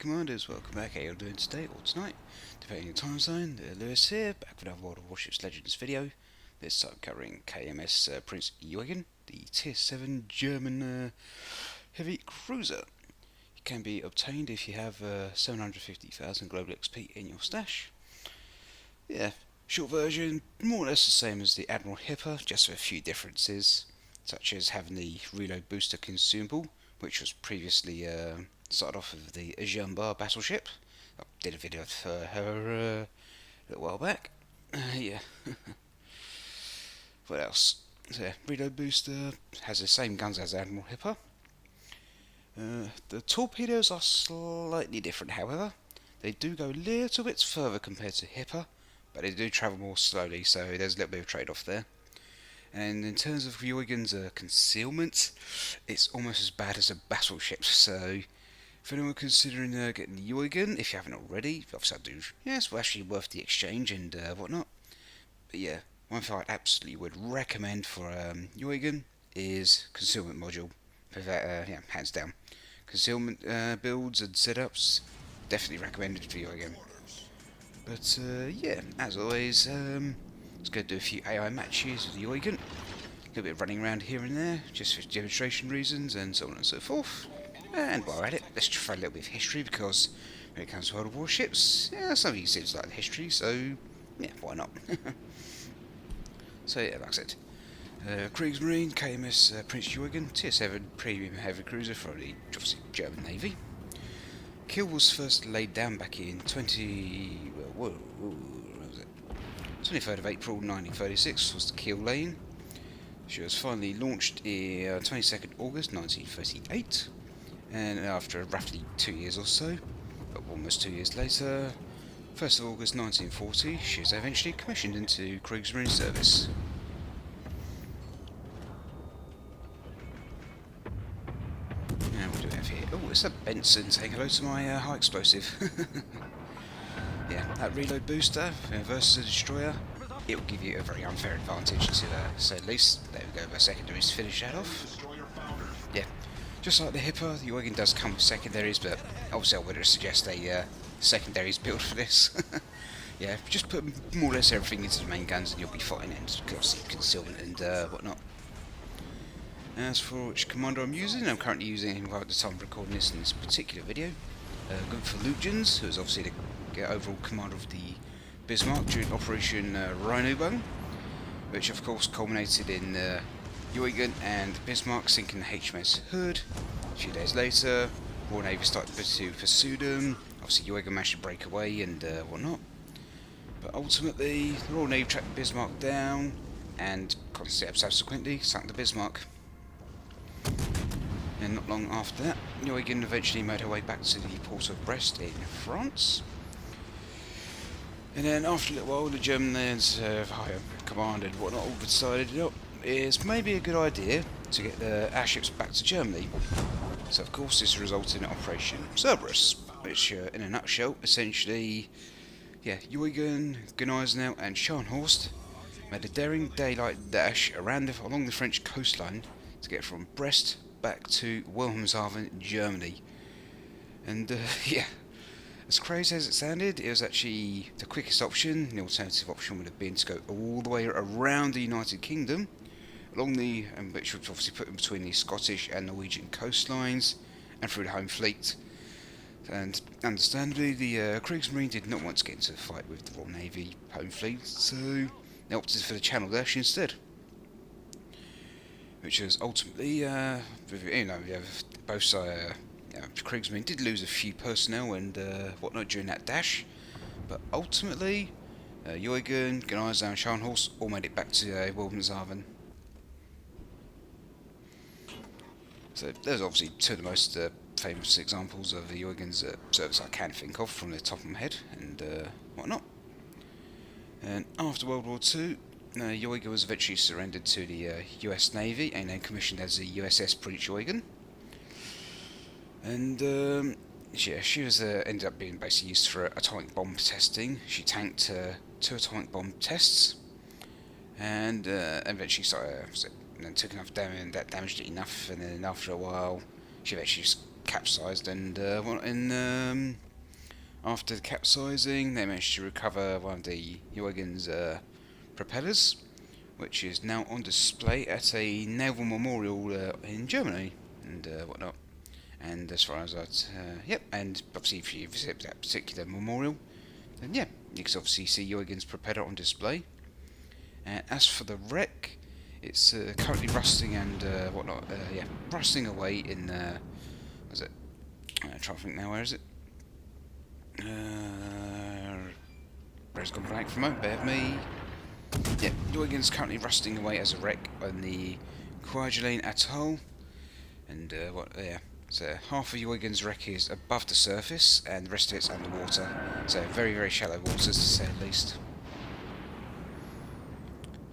Commanders, welcome back. How you all doing today or tonight, depending on the time zone. Lewis here, back with another World of Warships Legends video. This time covering KMS Prinz Eugen, the Tier 7 German heavy cruiser. It can be obtained if you have 750,000 global XP in your stash. Yeah, short version, more or less the same as the Admiral Hipper, just with a few differences, such as having the reload booster consumable, which was previously started off with the Jean-Bar battleship. I did a video for her a little while back. Yeah. What else? So, yeah, reload booster has the same guns as Admiral Hipper. The torpedoes are slightly different, however. They do go a little bit further compared to Hipper, but they do travel more slowly, so there's a little bit of trade-off there. And in terms of Eugen's concealment, it's almost as bad as a battleship, so if anyone considering getting the Eugen, if you haven't already, obviously I do, yeah, it's actually worth the exchange and whatnot. But yeah, one thing I absolutely would recommend for Eugen is concealment module. Yeah, hands down. Concealment builds and setups, definitely recommended for Eugen. But yeah, as always, let's go do a few AI matches with the Eugen. A little bit of running around here and there, just for demonstration reasons and so on and so forth. And while we're at it, let's try a little bit of history, because when it comes to World of Warships, yeah, some of you seems like the history, so yeah, why not? So yeah, like I said, Kriegsmarine, KMS Prinz Eugen, Tier 7 premium heavy cruiser for the obviously German Navy. Keel was first laid down back in 23rd of April 1936 was the keel laying. She was finally launched in 22nd August 1938, and after roughly 2 years or so, but almost 2 years later, 1st of August 1940, she was eventually commissioned into Kriegsmarine service. Now what do we have here? Oh, it's a Benson saying hello to my high explosive. Yeah, that reload booster versus a destroyer, it will give you a very unfair advantage to say the least. There we go, the secondaries to finish that off. Yeah, just like the Hipper, the Eugen does come with secondaries, but obviously I would suggest a secondaries build for this. Yeah, just put more or less everything into the main guns and you'll be fine, and obviously concealment and whatnot. As for which commander I'm currently using, well, at the time of recording this in this particular video, Gunther Lutjens, who is obviously the overall commander of the Bismarck during Operation Rheinübung, which of course culminated in Eugen and Bismarck sinking the HMS Hood. A few days later, Royal Navy started to pursue them. Obviously Eugen managed to break away and whatnot, but ultimately the Royal Navy tracked the Bismarck down and subsequently sunk the Bismarck. And not long after that, Eugen eventually made her way back to the port of Brest in France. And then after a little while, the Germans, higher command and whatnot, all decided it's maybe a good idea to get the airships back to Germany. So of course this resulted in Operation Cerberus, which in a nutshell, essentially, yeah, Eugen, Gneisenau and Scharnhorst made a daring daylight dash along the French coastline to get from Brest back to Wilhelmshaven, Germany. And yeah, as crazy as it sounded, it was actually the quickest option. The alternative option would have been to go all the way around the United Kingdom, which would obviously put in between the Scottish and Norwegian coastlines, and through the home fleet. And understandably, the Kriegsmarine did not want to get into a fight with the Royal Navy home fleet, so they opted for the Channel Dash instead. Which was ultimately, both sides. Kriegsmarine did lose a few personnel and whatnot during that dash, but ultimately, Eugen, Gneisenau and Scharnhorst all made it back to Wilhelmshaven. So there's obviously two of the most famous examples of Eugen's service I can think of from the top of my head and whatnot. And after World War II, Eugen was eventually surrendered to the US Navy and then commissioned as the USS Prinz Eugen. And yeah, she was ended up being basically used for atomic bomb testing. She tanked 2 atomic bomb tests, and eventually took enough damage, that damaged it enough, and then after a while, she eventually just capsized, and after the capsizing, they managed to recover one of the Eugen's propellers, which is now on display at a naval memorial in Germany and whatnot. And as far as yep, and obviously if you visit that particular memorial, then yeah, you can obviously see Eugen's propeller on display. And as for the wreck, it's currently rusting and whatnot, yeah, rusting away in, where's it? I'm trying to think now, where is it? Where's gone blank for a moment, bear with me. Yeah, Eugen's currently rusting away as a wreck on the Kwajalein Atoll. And yeah, so half of Eugen's wreck is above the surface and the rest of it's underwater. So very, very shallow waters to say the least.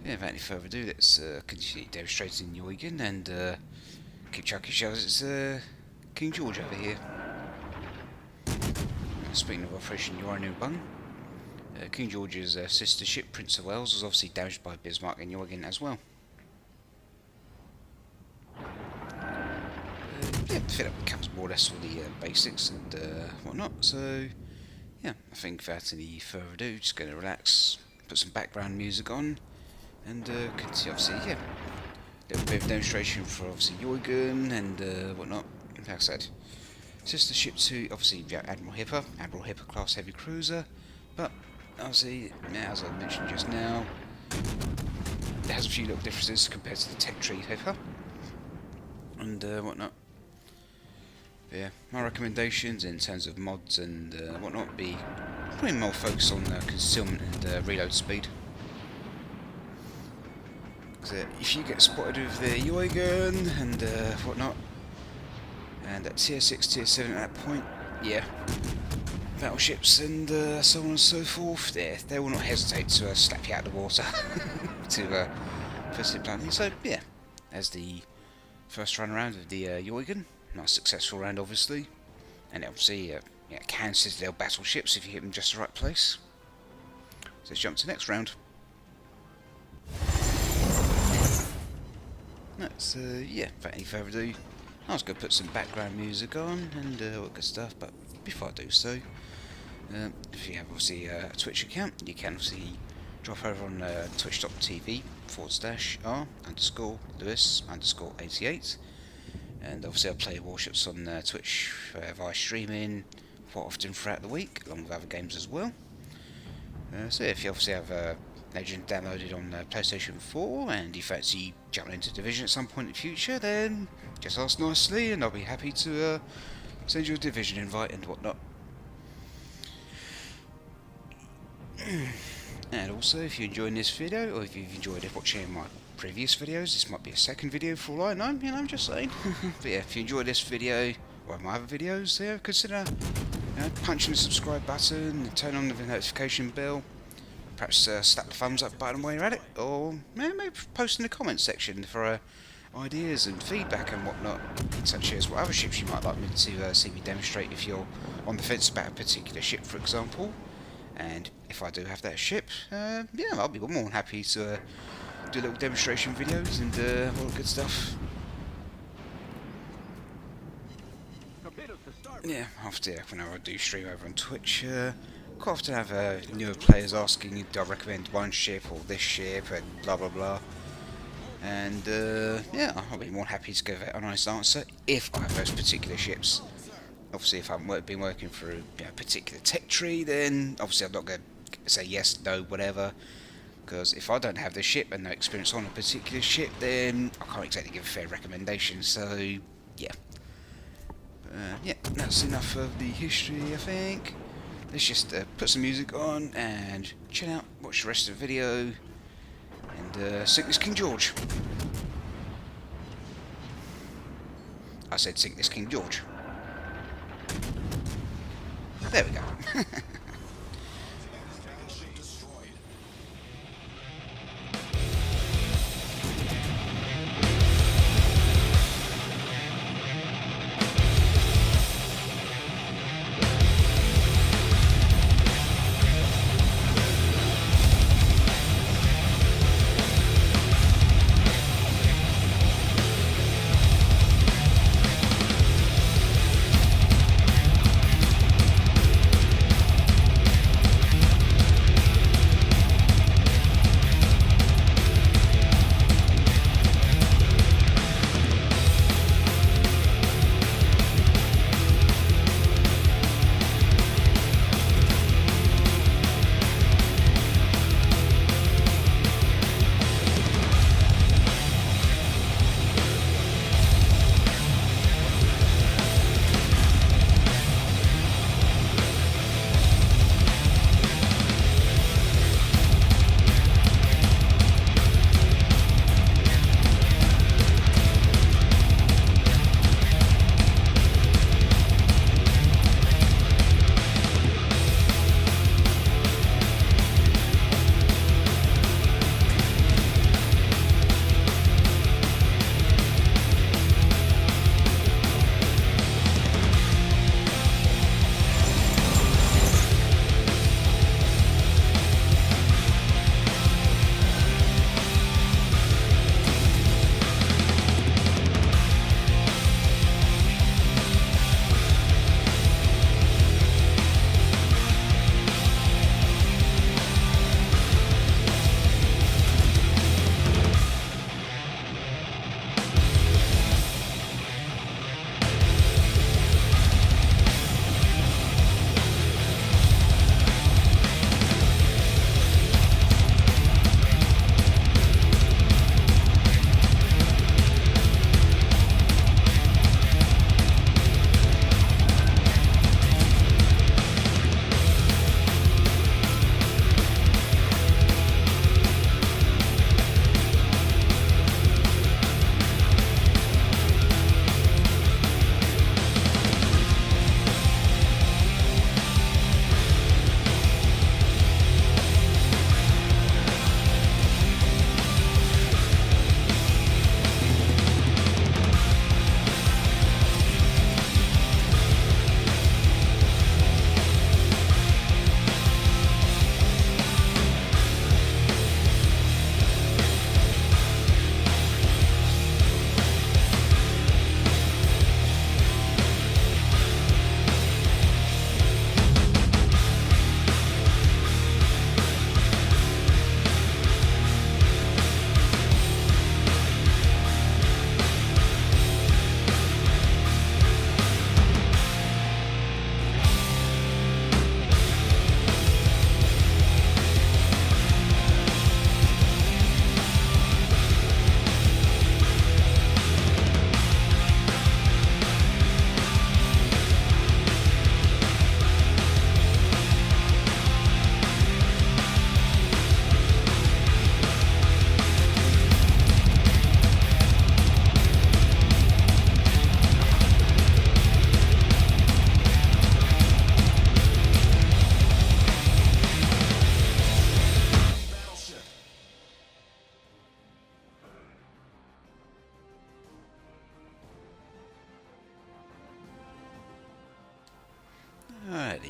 Yeah, without any further ado, let's continue demonstrating Eugen and keep chucking shells. It's King George over here. Speaking of Operation Uranium Bung, King George's sister ship, Prince of Wales, was obviously damaged by Bismarck and Eugen as well. Yeah, fit up covers more or less all the basics and whatnot. So, yeah, I think without any further ado, just going to relax, put some background music on, and continue. Obviously, yeah, a little bit of demonstration for obviously Eugen and whatnot. Like I said, sister ship to obviously Admiral Hipper class heavy cruiser, but obviously, as I mentioned just now, it has a few little differences compared to the Tech Tree Hipper and whatnot. But yeah, my recommendations in terms of mods and whatnot would be putting more focus on concealment and reload speed. Because if you get spotted with the Eugen and whatnot, and at tier 6, tier 7 at that point, yeah, battleships and so on and so forth, they will not hesitate to slap you out of the water to put it bluntly. So yeah, as the first run around of the Eugen, nice successful round obviously, and obviously yeah, can citadel battleships if you hit them just the right place. So let's jump to the next round. That's yeah, without any further ado, I was going to put some background music on and all good stuff, but before I do so, if you have obviously a Twitch account, you can obviously drop over on twitch.tv/r_Lewis_88, and obviously I play warships on Twitch via streaming quite often throughout the week, along with other games as well. So if you obviously have Legend downloaded on PlayStation 4 and you fancy jumping into Division at some point in the future, then just ask nicely and I'll be happy to send you a Division invite and whatnot. And also, if you're enjoying this video, or if you've enjoyed watching my previous videos, this might be a second video for all I know, you know, I'm just saying. But yeah, if you enjoyed this video, or my other videos, yeah, consider punching the subscribe button, and turn on the notification bell, perhaps slap the thumbs up button while you're at it, or maybe post in the comments section for ideas and feedback and whatnot, such as what other ships you might like me to see me demonstrate if you're on the fence about a particular ship, for example. And if I do have that ship, yeah, I'll be more than happy to do little demonstration videos and all the good stuff. Yeah, after whenever I do stream over on Twitch, quite often I have newer players asking, do I recommend one ship or this ship and blah blah blah. And yeah, I'll be more than happy to give an honest answer if I have those particular ships. Obviously, if I haven't been working through a particular tech tree, then obviously I'm not going to say yes, no, whatever. Because if I don't have the ship and no experience on a particular ship, then I can't exactly give a fair recommendation. So, yeah. Yeah, that's enough of the history, I think. Let's just put some music on and chill out, watch the rest of the video, and sink this King George. I said sink this King George. There we go.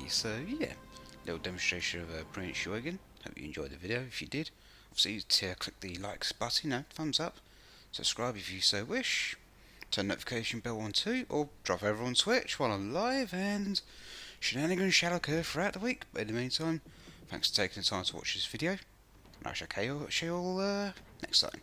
So yeah, little demonstration of Prinz Eugen. Hope you enjoyed the video. If you did, obviously click the likes button, thumbs up, subscribe if you so wish, turn notification bell on too, or drop over on Twitch while I'm live, and shenanigans shall occur throughout the week. But in the meantime, thanks for taking the time to watch this video, and I shall catch you all next time.